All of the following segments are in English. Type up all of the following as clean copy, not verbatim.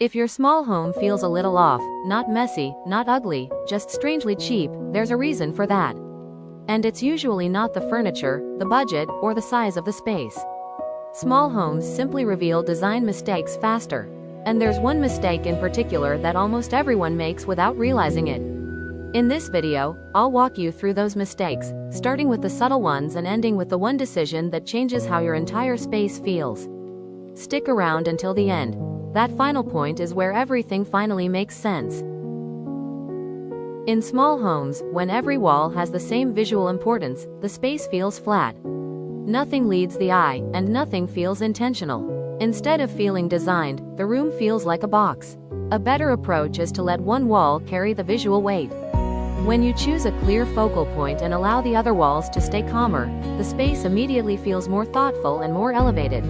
If your small home feels a little off, not messy, not ugly, just strangely cheap, there's a reason for that. And it's usually not the furniture, the budget, or the size of the space. Small homes simply reveal design mistakes faster. And there's one mistake in particular that almost everyone makes without realizing it. In this video, I'll walk you through those mistakes, starting with the subtle ones and ending with the one decision that changes how your entire space feels. Stick around until the end. That final point is where everything finally makes sense. In small homes, when every wall has the same visual importance, the space feels flat. Nothing leads the eye, and nothing feels intentional. Instead of feeling designed, the room feels like a box. A better approach is to let one wall carry the visual weight. When you choose a clear focal point and allow the other walls to stay calmer, the space immediately feels more thoughtful and more elevated.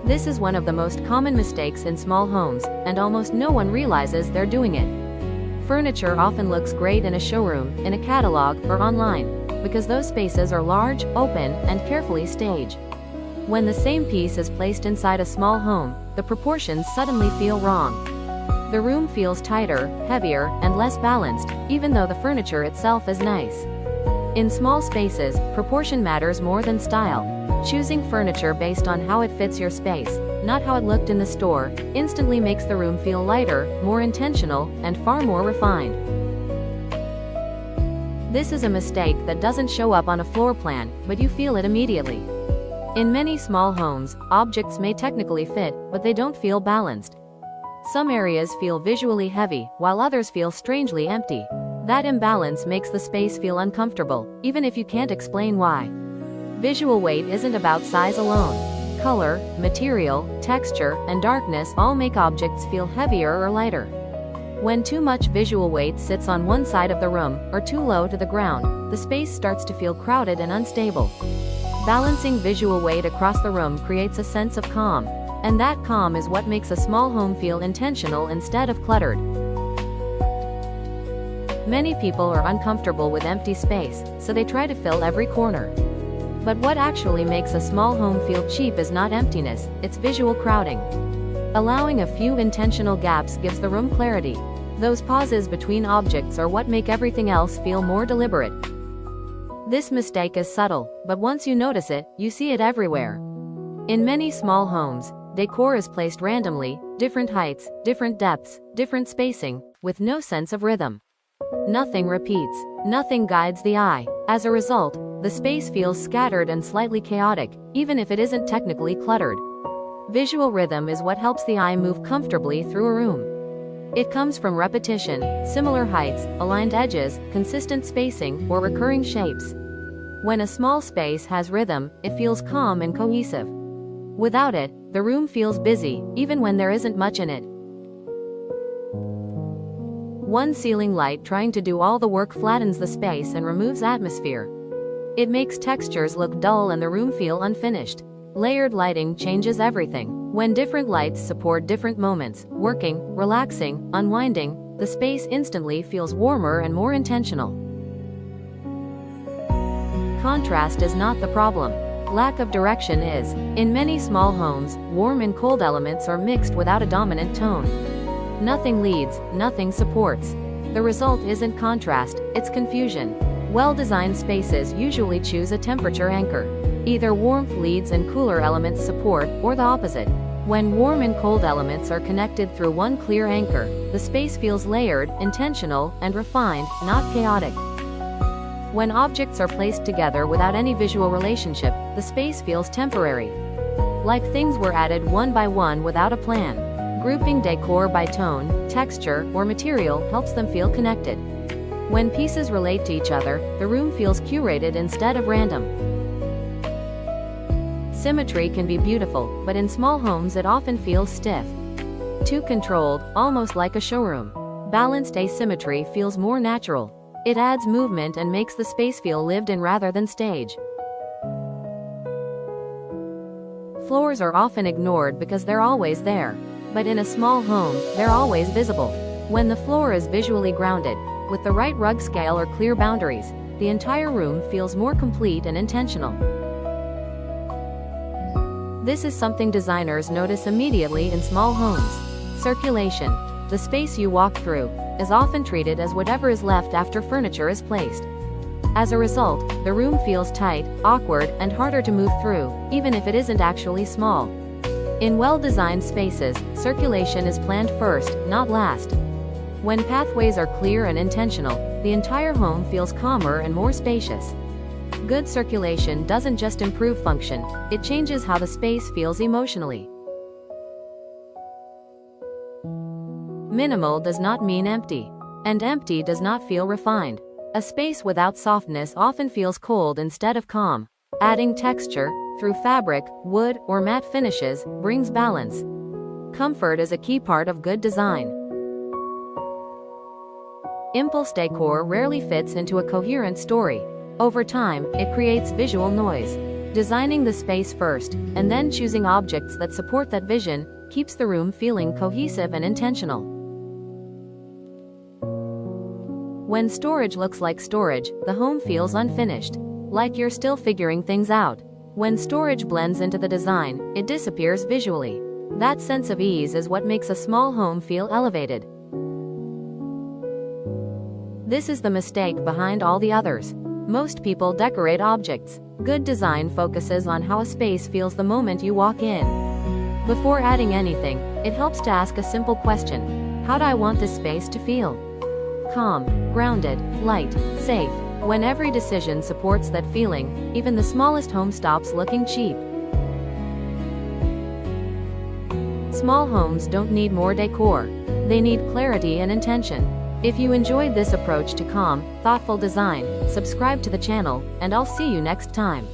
This is one of the most common mistakes in small homes, and almost no one realizes they're doing it. Furniture often looks great in a showroom, in a catalog, or online, because those spaces are large, open, and carefully staged. When the same piece is placed inside a small home, the proportions suddenly feel wrong. The room feels tighter, heavier, and less balanced, even though the furniture itself is nice. In small spaces, proportion matters more than style. Choosing furniture based on how it fits your space, not how it looked in the store, instantly makes the room feel lighter, more intentional, and far more refined. This is a mistake that doesn't show up on a floor plan, but you feel it immediately. In many small homes, objects may technically fit, but they don't feel balanced. Some areas feel visually heavy, while others feel strangely empty. That imbalance makes the space feel uncomfortable, even if you can't explain why. Visual weight isn't about size alone. Color, material, texture, and darkness all make objects feel heavier or lighter. When too much visual weight sits on one side of the room, or too low to the ground, the space starts to feel crowded and unstable. Balancing visual weight across the room creates a sense of calm. And that calm is what makes a small home feel intentional instead of cluttered. Many people are uncomfortable with empty space, so they try to fill every corner. But what actually makes a small home feel cheap is not emptiness, it's visual crowding. Allowing a few intentional gaps gives the room clarity. Those pauses between objects are what make everything else feel more deliberate. This mistake is subtle, but once you notice it, you see it everywhere. In many small homes, decor is placed randomly, different heights, different depths, different spacing, with no sense of rhythm. Nothing repeats, nothing guides the eye. As a result, the space feels scattered and slightly chaotic, even if it isn't technically cluttered. Visual rhythm is what helps the eye move comfortably through a room. It comes from repetition, similar heights, aligned edges, consistent spacing, or recurring shapes. When a small space has rhythm, it feels calm and cohesive. Without it, the room feels busy, even when there isn't much in it. One ceiling light trying to do all the work flattens the space and removes atmosphere. It makes textures look dull and the room feel unfinished. Layered lighting changes everything. When different lights support different moments, working, relaxing, unwinding, the space instantly feels warmer and more intentional. Contrast is not the problem. Lack of direction is. In many small homes, warm and cold elements are mixed without a dominant tone. Nothing leads, nothing supports. The result isn't contrast, it's confusion. Well-designed spaces usually choose a temperature anchor. Either warmth leads and cooler elements support, or the opposite. When warm and cold elements are connected through one clear anchor, the space feels layered, intentional, and refined, not chaotic. When objects are placed together without any visual relationship, the space feels temporary. Like things were added one by one without a plan. Grouping decor by tone, texture, or material helps them feel connected. When pieces relate to each other, the room feels curated instead of random. Symmetry can be beautiful, but in small homes it often feels stiff. Too controlled, almost like a showroom. Balanced asymmetry feels more natural. It adds movement and makes the space feel lived in rather than staged. Floors are often ignored because they're always there. But in a small home, they're always visible. When the floor is visually grounded, with the right rug scale or clear boundaries, the entire room feels more complete and intentional. This is something designers notice immediately in small homes. Circulation. The space you walk through is often treated as whatever is left after furniture is placed. As a result, the room feels tight, awkward, and harder to move through, even if it isn't actually small. In well-designed spaces, circulation is planned first, not last. When pathways are clear and intentional, the entire home feels calmer and more spacious. Good circulation doesn't just improve function, it changes how the space feels emotionally. Minimal does not mean empty. And empty does not feel refined. A space without softness often feels cold instead of calm. Adding texture, through fabric, wood, or matte finishes, brings balance. Comfort is a key part of good design. Impulse decor rarely fits into a coherent story. Over time, it creates visual noise. Designing the space first, and then choosing objects that support that vision, keeps the room feeling cohesive and intentional. When storage looks like storage, the home feels unfinished, like you're still figuring things out. When storage blends into the design, it disappears visually. That sense of ease is what makes a small home feel elevated. This is the mistake behind all the others. Most people decorate objects. Good design focuses on how a space feels the moment you walk in. Before adding anything, it helps to ask a simple question. How do I want this space to feel? Calm, grounded, light, safe. When every decision supports that feeling, even the smallest home stops looking cheap. Small homes don't need more decor. They need clarity and intention. If you enjoyed this approach to calm, thoughtful design, subscribe to the channel, and I'll see you next time.